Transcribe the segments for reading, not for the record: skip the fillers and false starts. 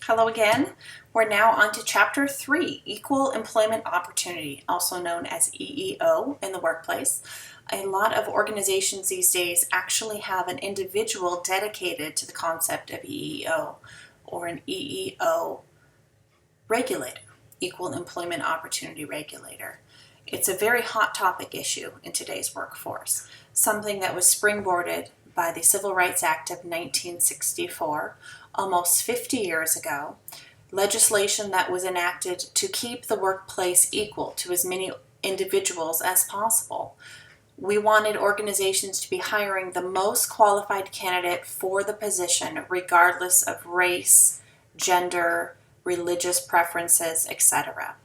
Hello again. We're now on to Chapter 3, Equal Employment Opportunity, also known as EEO in the workplace. A lot of organizations these days actually have an individual dedicated to the concept of EEO, or an EEO regulator, Equal Employment Opportunity Regulator. It's a very hot topic issue in today's workforce, something that was springboarded by the Civil Rights Act of 1964, almost 50 years ago, legislation that was enacted to keep the workplace equal to as many individuals as possible. We wanted organizations to be hiring the most qualified candidate for the position, regardless of race, gender, religious preferences, etc.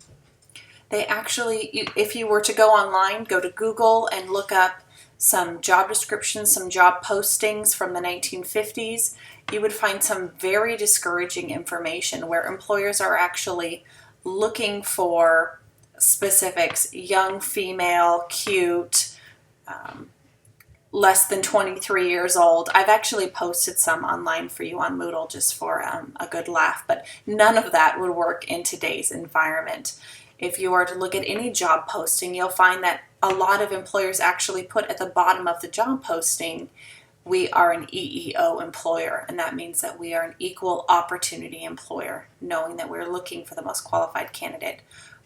They actually, if you were to go online, go to Google and look up some job descriptions, some job postings from the 1950s, you would find some very discouraging information where employers are actually looking for specifics: young, female, cute, less than 23 years old. I've actually posted some online for you on Moodle just for a good laugh, but none of that would work in today's environment. If you are to look at any job posting, you'll find that a lot of employers actually put at the bottom of the job posting, we are an EEO employer, and that means that we are an equal opportunity employer, knowing that we're looking for the most qualified candidate,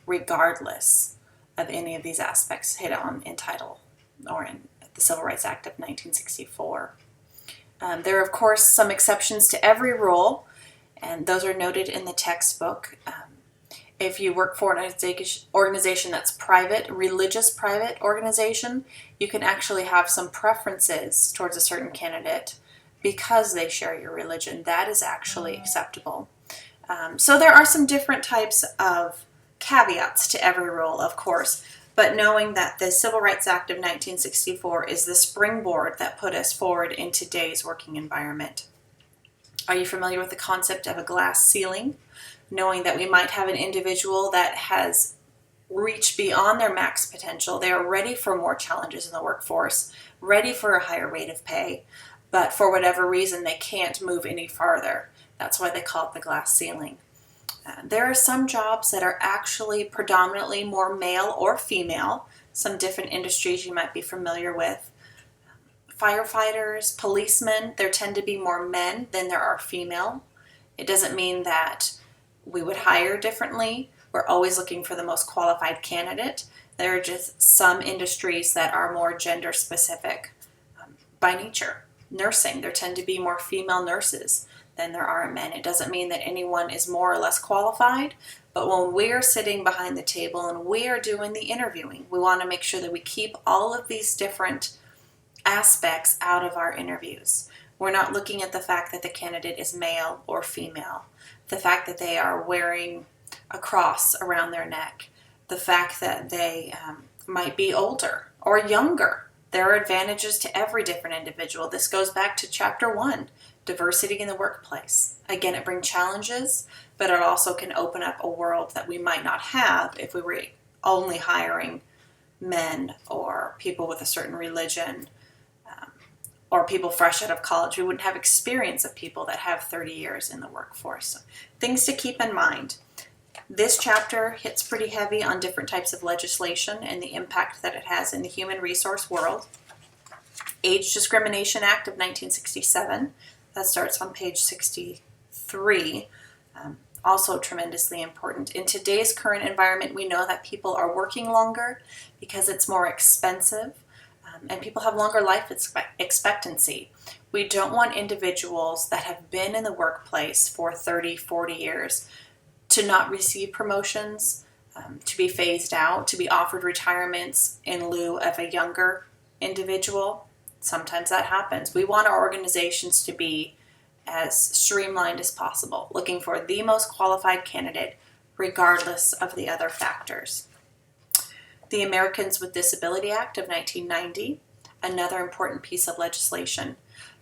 regardless of any of these aspects hit on in title or in the Civil Rights Act of 1964. There are, of course, some exceptions to every rule, and those are noted in the textbook. If you work for an organization that's private, religious private organization, you can actually have some preferences towards a certain candidate because they share your religion. That is actually acceptable. So there are some different types of caveats to every rule, of course, but knowing that the Civil Rights Act of 1964 is the springboard that put us forward in today's working environment. Are you familiar with the concept of a glass ceiling? Knowing that we might have an individual that has reached beyond their max potential. They are ready for more challenges in the workforce, ready for a higher rate of pay, but for whatever reason they can't move any farther. That's why they call it the glass ceiling. There are some jobs that are actually predominantly more male or female. Some different industries you might be familiar with. Firefighters, policemen, there tend to be more men than there are female. It doesn't mean that we would hire differently. We're always looking for the most qualified candidate. There are just some industries that are more gender specific by nature. Nursing, there tend to be more female nurses than there are men. It doesn't mean that anyone is more or less qualified, but when we're sitting behind the table and we are doing the interviewing, we want to make sure that we keep all of these different aspects out of our interviews. We're not looking at the fact that the candidate is male or female, the fact that they are wearing a cross around their neck, the fact that they might be older or younger. There are advantages to every different individual. This goes back to Chapter 1, diversity in the workplace. Again, it brings challenges, but it also can open up a world that we might not have if we were only hiring men or people with a certain religion, or people fresh out of college. We wouldn't have experience of people that have 30 years in the workforce. So, things to keep in mind. This chapter hits pretty heavy on different types of legislation and the impact that it has in the human resource world. Age Discrimination Act of 1967, that starts on page 63, also tremendously important. In today's current environment, we know that people are working longer because it's more expensive. And people have longer life expectancy. We don't want individuals that have been in the workplace for 30, 40 years to not receive promotions, to be phased out, to be offered retirements in lieu of a younger individual. Sometimes that happens. We want our organizations to be as streamlined as possible, looking for the most qualified candidate regardless of the other factors. The Americans with Disability Act of 1990, another important piece of legislation.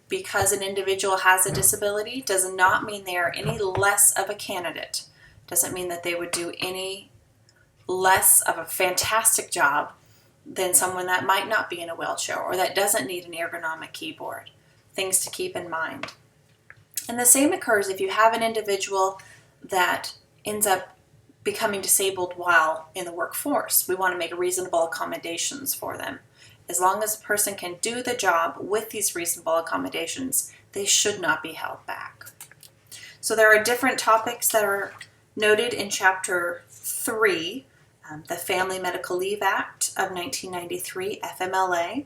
Because an individual has a disability does not mean they are any less of a candidate. Doesn't mean that they would do any less of a fantastic job than someone that might not be in a wheelchair or that doesn't need an ergonomic keyboard. Things to keep in mind. And the same occurs if you have an individual that ends up becoming disabled while in the workforce. We want to make reasonable accommodations for them. As long as a person can do the job with these reasonable accommodations, they should not be held back. So there are different topics that are noted in Chapter 3, the Family Medical Leave Act of 1993, FMLA.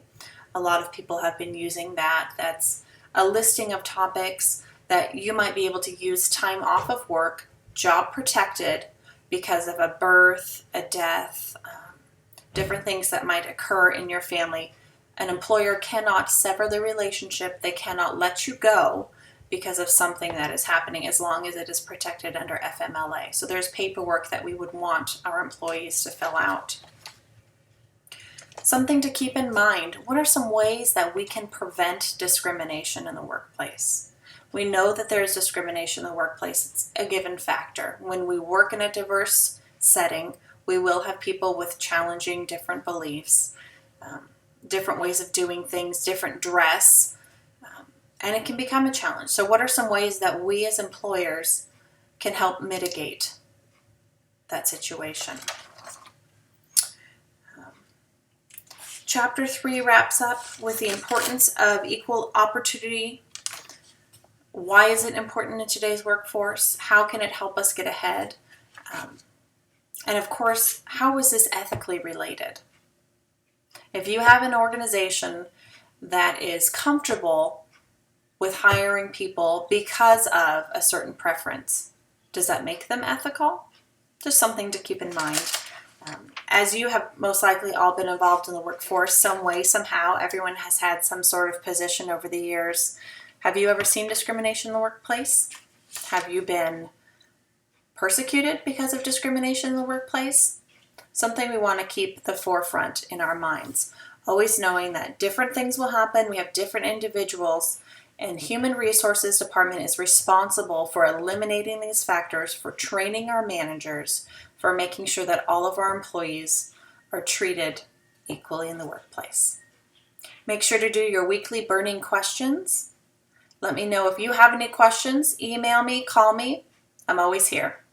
A lot of people have been using that. That's a listing of topics that you might be able to use time off of work, job protected, because of a birth, a death, different things that might occur in your family. An employer cannot sever the relationship. They cannot let you go because of something that is happening as long as it is protected under FMLA. So there's paperwork that we would want our employees to fill out. Something to keep in mind, what are some ways that we can prevent discrimination in the workplace? We know that there is discrimination in the workplace. It's a given factor. When we work in a diverse setting, we will have people with challenging different beliefs, different ways of doing things, different dress, and it can become a challenge. So what are some ways that we as employers can help mitigate that situation? Chapter 3 wraps up with the importance of equal opportunity. Why is it important in today's workforce? How can it help us get ahead? And of course, how is this ethically related? If you have an organization that is comfortable with hiring people because of a certain preference, does that make them ethical? Just something to keep in mind. As you have most likely all been involved in the workforce some way, somehow, everyone has had some sort of position over the years. Have you ever seen discrimination in the workplace? Have you been persecuted because of discrimination in the workplace? Something we want to keep at the forefront in our minds. Always knowing that different things will happen, we have different individuals, and Human Resources Department is responsible for eliminating these factors, for training our managers, for making sure that all of our employees are treated equally in the workplace. Make sure to do your weekly burning questions. Let me know if you have any questions. Email me, call me. I'm always here.